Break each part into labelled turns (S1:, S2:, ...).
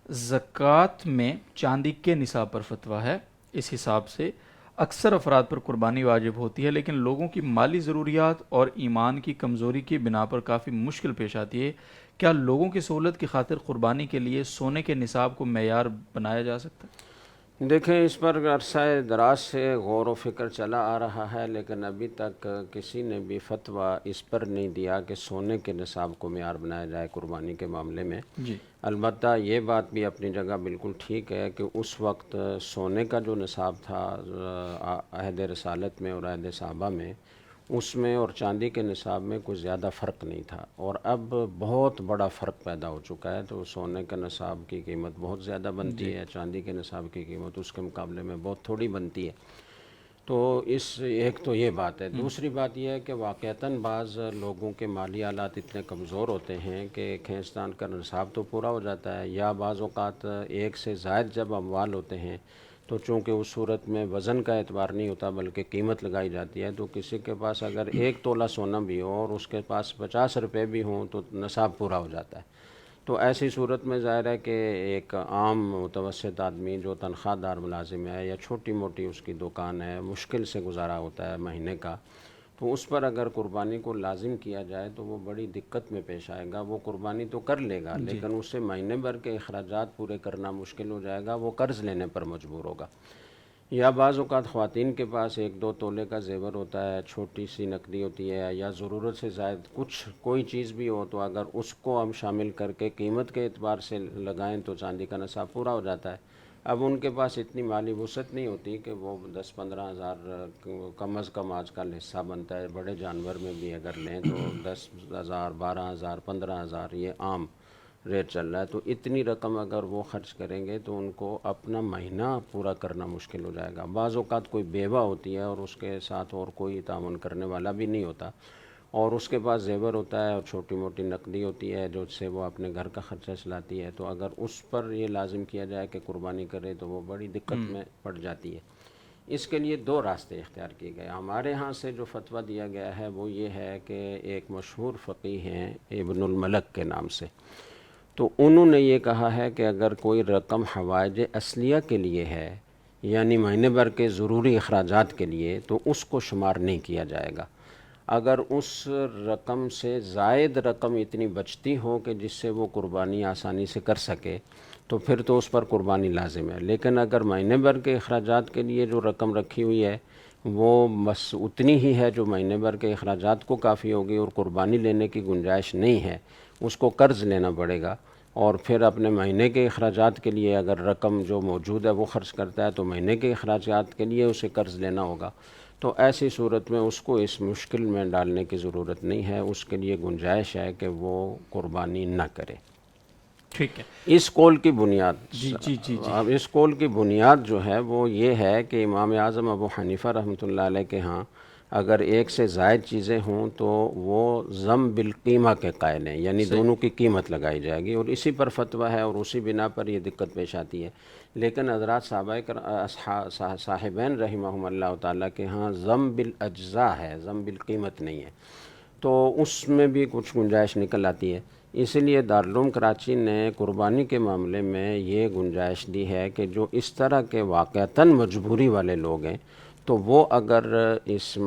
S1: زکوٰۃ میں چاندی کے نصاب پر فتویٰ ہے۔ اس حساب سے اکثر افراد پر قربانی واجب ہوتی ہے، لیکن لوگوں کی مالی ضروریات اور ایمان کی کمزوری کی بنا پر کافی مشکل پیش آتی ہے۔ کیا لوگوں کی سہولت کی خاطر قربانی کے لیے سونے کے نصاب کو معیار بنایا جا سکتا ہے؟
S2: دیکھیں، اس پر عرصہ دراز سے غور و فکر چلا آ رہا ہے، لیکن ابھی تک کسی نے بھی فتویٰ اس پر نہیں دیا کہ سونے کے نصاب کو معیار بنایا جائے قربانی کے معاملے میں۔
S1: جی
S2: البتہ یہ بات بھی اپنی جگہ بالکل ٹھیک ہے کہ اس وقت سونے کا جو نصاب تھا عہد رسالت میں اور عہد صحابہ میں، اس میں اور چاندی کے نصاب میں کوئی زیادہ فرق نہیں تھا، اور اب بہت بڑا فرق پیدا ہو چکا ہے۔ تو سونے کا نصاب کی قیمت بہت زیادہ بنتی ہے، چاندی کے نصاب کی قیمت اس کے مقابلے میں بہت تھوڑی بنتی ہے۔ تو ایک تو یہ بات ہے۔ دوسری بات یہ ہے کہ واقعتاً بعض لوگوں کے مالی حالات اتنے کمزور ہوتے ہیں کہ کھینچتان کا نصاب تو پورا ہو جاتا ہے، یا بعض اوقات ایک سے زائد جب اموال ہوتے ہیں تو چونکہ اس صورت میں وزن کا اعتبار نہیں ہوتا بلکہ قیمت لگائی جاتی ہے، تو کسی کے پاس اگر 1 تولہ سونا بھی ہو اور اس کے پاس 50 روپے بھی ہوں تو نصاب پورا ہو جاتا ہے۔ تو ایسی صورت میں ظاہر ہے کہ ایک عام متوسط آدمی جو تنخواہ دار ملازم ہے یا چھوٹی موٹی اس کی دکان ہے، مشکل سے گزارا ہوتا ہے مہینے کا، تو اس پر اگر قربانی کو لازم کیا جائے تو وہ بڑی دقت میں پیش آئے گا۔ وہ قربانی تو کر لے گا لیکن اس سے مہینے بھر کے اخراجات پورے کرنا مشکل ہو جائے گا، وہ قرض لینے پر مجبور ہوگا۔ یا بعض اوقات خواتین کے پاس 1-2 تولے کا زیور ہوتا ہے، چھوٹی سی نقدی ہوتی ہے، یا ضرورت سے زائد کوئی چیز بھی ہو، تو اگر اس کو ہم شامل کر کے قیمت کے اعتبار سے لگائیں تو چاندی کا نصاب پورا ہو جاتا ہے۔ اب ان کے پاس اتنی مالی وسعت نہیں ہوتی کہ وہ 10-15 ہزار کم از کم آج کل حصہ بنتا ہے، بڑے جانور میں بھی اگر لیں تو 10,000 12,000 15,000 یہ عام ریٹ چل رہا ہے۔ تو اتنی رقم اگر وہ خرچ کریں گے تو ان کو اپنا مہینہ پورا کرنا مشکل ہو جائے گا۔ بعض اوقات کوئی بیوہ ہوتی ہے اور اس کے ساتھ اور کوئی تعاون کرنے والا بھی نہیں ہوتا، اور اس کے پاس زیور ہوتا ہے اور چھوٹی موٹی نقدی ہوتی ہے جو سے وہ اپنے گھر کا خرچہ چلاتی ہے، تو اگر اس پر یہ لازم کیا جائے کہ قربانی کرے تو وہ بڑی دقت میں پڑ جاتی ہے۔ اس کے لیے 2 راستے اختیار کیے گئے۔ ہمارے ہاں سے جو فتویٰ دیا گیا ہے وہ یہ ہے کہ ایک مشہور فقیہ ہیں ابن الملک کے نام سے، تو انہوں نے یہ کہا ہے کہ اگر کوئی رقم حوائج اصلیہ کے لیے ہے، یعنی مہینے بھر کے ضروری اخراجات کے لیے، تو اس کو شمار نہیں کیا جائے گا۔ اگر اس رقم سے زائد رقم اتنی بچتی ہو کہ جس سے وہ قربانی آسانی سے کر سکے تو پھر تو اس پر قربانی لازم ہے، لیکن اگر مہینے بھر کے اخراجات کے لیے جو رقم رکھی ہوئی ہے وہ بس اتنی ہی ہے جو مہینے بھر کے اخراجات کو کافی ہوگی اور قربانی لینے کی گنجائش نہیں ہے، اس کو قرض لینا پڑے گا، اور پھر اپنے مہینے کے اخراجات کے لیے اگر رقم جو موجود ہے وہ خرچ کرتا ہے تو مہینے کے اخراجات کے لیے اسے قرض لینا ہوگا۔ تو ایسی صورت میں اس کو اس مشکل میں ڈالنے کی ضرورت نہیں ہے، اس کے لیے گنجائش ہے کہ وہ قربانی نہ کرے۔
S1: ٹھیک ہے۔
S2: اس قول کی بنیاد
S1: جی جی جی جی
S2: اب اس قول کی بنیاد جو ہے وہ یہ ہے کہ امام اعظم ابو حنیفہ رحمۃ اللہ علیہ کے ہاں اگر ایک سے زائد چیزیں ہوں تو وہ ضم بالقیمہ کے قائل ہیں، یعنی دونوں کی قیمت لگائی جائے گی، اور اسی پر فتویٰ ہے اور اسی بنا پر یہ دقت پیش آتی ہے۔ لیکن حضرات صاحبین رحمہم اللہ تعالیٰ کے ہاں ضم بالاجزاء ہے، ضم بالقیمت نہیں ہے، تو اس میں بھی کچھ گنجائش نکل آتی ہے۔ اسی لیے دارالعلوم کراچی نے قربانی کے معاملے میں یہ گنجائش دی ہے کہ جو اس طرح کے واقعتاً مجبوری والے لوگ ہیں تو وہ اگر اس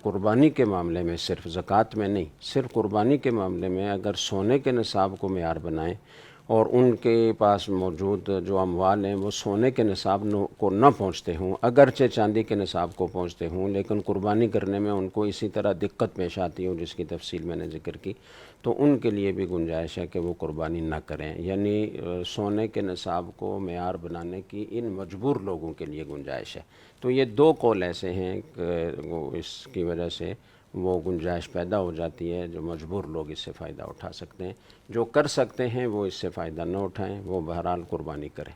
S2: قربانی کے معاملے میں، صرف زکوٰۃ میں نہیں، صرف قربانی کے معاملے میں اگر سونے کے نصاب کو معیار بنائیں اور ان کے پاس موجود جو اموال ہیں وہ سونے کے نصاب کو نہ پہنچتے ہوں، اگرچہ چاندی کے نصاب کو پہنچتے ہوں، لیکن قربانی کرنے میں ان کو اسی طرح دقت پیش آتی ہو جس کی تفصیل میں نے ذکر کی، تو ان کے لیے بھی گنجائش ہے کہ وہ قربانی نہ کریں، یعنی سونے کے نصاب کو معیار بنانے کی ان مجبور لوگوں کے لیے گنجائش ہے۔ تو یہ 2 قول ایسے ہیں کہ اس کی وجہ سے وہ گنجائش پیدا ہو جاتی ہے، جو مجبور لوگ اس سے فائدہ اٹھا سکتے ہیں، جو کر سکتے ہیں وہ اس سے فائدہ نہ اٹھائیں، وہ بہرحال قربانی کریں۔